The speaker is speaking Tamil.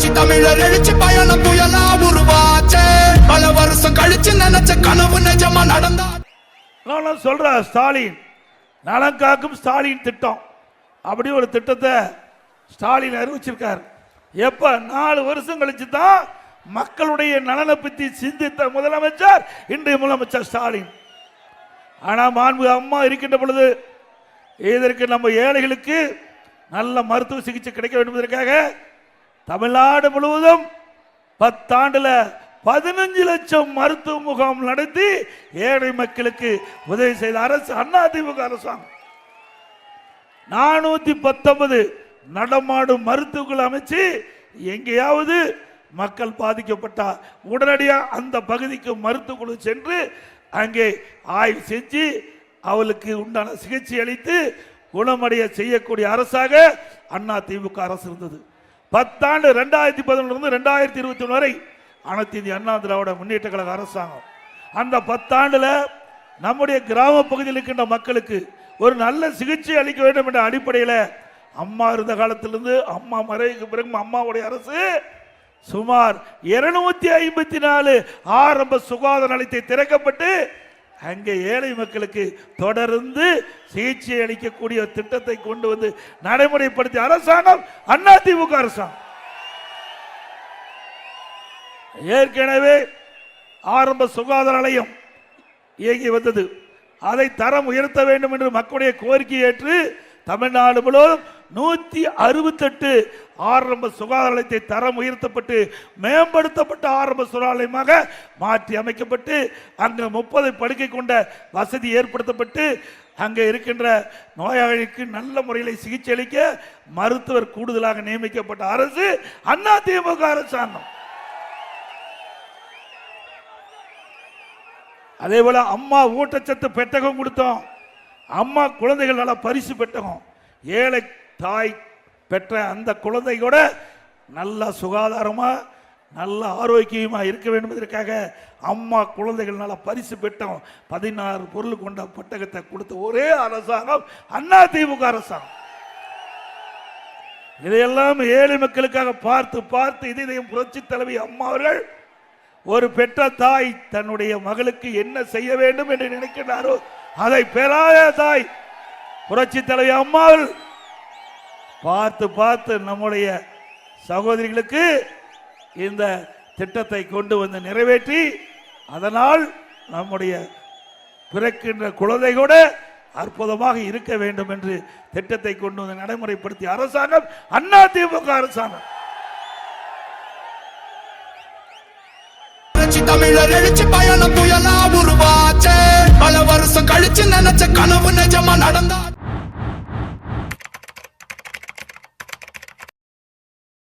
புரட்சி தமிழர் எழுச்சி பயணம் புயலா உருவாச்சே பல வருஷம் கழிச்சு நினைச்ச கனவு நிஜமா நடந்தா. நான் சொல்ற ஸ்டாலின் நலன் காக்கும் ஸ்டாலின் திட்டம் அப்படி ஒரு திட்டத்தை ஸ்டாலின் அறிவிச்சிருக்காரு. எப்ப 4 வருஷம் கழிச்சு தான் மக்களுடைய நலனை பற்றி சிந்தித்த முதலமைச்சர் இன்றைய முதலமைச்சர் ஸ்டாலின். ஆனா மாண்பு அம்மா இருக்கின்ற பொழுது இதற்கு நம்ம ஏழைகளுக்கு நல்ல மருத்துவ சிகிச்சை கிடைக்க வேண்டும் என்பதற்காக தமிழ்நாடு முழுவதும் 10 ஆண்டுல 15 லட்சம் மருத்துவ முகாம் நடத்தி ஏழை மக்களுக்கு உதவி செய்த அரசு அதிமுக அரசாங்கம். 419 நடமாடும் மருத்துவர்கள் அமைச்சு எங்கேயாவது மக்கள் பாதிக்கப்பட்டா உடனடியாக அந்த பகுதிக்கு மருத்துவ குழு சென்று அங்கே ஆய்வு செஞ்சு அவளுக்கு உண்டான சிகிச்சை அளித்து குணமடைய செய்யக்கூடிய அரசாக அதிமுக அரசு இருந்தது. 10 ஆண்டு 2011 2021 வரை அனைத்து இந்திய அண்ணா திராவிட முன்னேற்ற கழக அரசாங்கம். அந்த 10 ஆண்டுல நம்முடைய கிராம பகுதியில் இருக்கின்ற மக்களுக்கு ஒரு நல்ல சிகிச்சை அளிக்க வேண்டும் என்ற அடிப்படையில் அம்மா இருந்த காலத்திலிருந்து அம்மா மறைவுக்கு பிறகு அம்மாவுடைய அரசு சுமார் 254 ஆரம்ப சுகாதார நிலையத்தை திறக்கப்பட்டு அங்கே ஏழை மக்களுக்கு தொடர்ந்து சிகிச்சை அளிக்கக்கூடிய திட்டத்தை கொண்டு வந்து நடைமுறைப்படுத்திய அரசாங்கம் அதிமுக அரசாங்கம். ஏற்கனவே ஆரம்ப சுகாதார நிலையம் இயங்கி வந்தது. அதை தரம் உயர்த்த வேண்டும் என்று மக்களுடைய கோரிக்கை ஏற்று தமிழ்நாடு முழுவதும் 168 ஆரம்ப சுகாதார நிலையத்தை தரம் உயர்த்தப்பட்டு மேம்படுத்தப்பட்ட ஆரம்ப சுகாதார நிலையமாக மாற்றி அமைக்கப்பட்டு அங்கு 30 படுக்கை கொண்ட வசதி ஏற்படுத்தப்பட்டு அங்கே இருக்கின்ற நோயாளிகளுக்கு நல்ல முறையில் சிகிச்சை அளிக்க மருத்துவர் கூடுதலாக நியமிக்கப்பட்ட அரசு அதிமுக அரசாங்கம். அதே போல அம்மா ஊட்டச்சத்து பெட்டகம் கொடுத்தோம். அம்மா குழந்தைகள் நல்ல பரிசு பெட்டகம். ஏழை தாய் பெற்ற அந்த குழந்தை கூட நல்ல சுகாதாரமா நல்ல ஆரோக்கியமா இருக்க வேண்டும் என்பதற்காக அம்மா குழந்தைகள் நல்ல பரிசு பெட்டகம் 16 பொருள் கொண்ட பெட்டகத்தை கொடுத்த ஒரே அரசாங்கம் அதிமுக அரசாங்கம். இதையெல்லாம் ஏழை மக்களுக்காக பார்த்து பார்த்து இதையும் புரட்சி தலைவி அம்மா அவர்கள் ஒரு பெற்ற தாய் தன்னுடைய மகளுக்கு என்ன செய்ய வேண்டும் என்று நினைக்கிறாரோ அதை பெறாத தாய் புரட்சி தலைவி அம்மாள் பார்த்து பார்த்து நம்முடைய சகோதரிகளுக்கு இந்த திட்டத்தை கொண்டு வந்து நிறைவேற்றி அதனால் நம்முடைய பிறக்கின்ற குழந்தை கூட அற்புதமாக இருக்க வேண்டும் என்று திட்டத்தை கொண்டு வந்து நடைமுறைப்படுத்திய அரசாங்கம் அதிமுக அரசாங்கம். தமிழர் எழுச்சி பயணம் புயலா உருவாச்சே பல வருஷம் கழிச்சு நினைச்ச கனவு நிஜமா நடந்தா.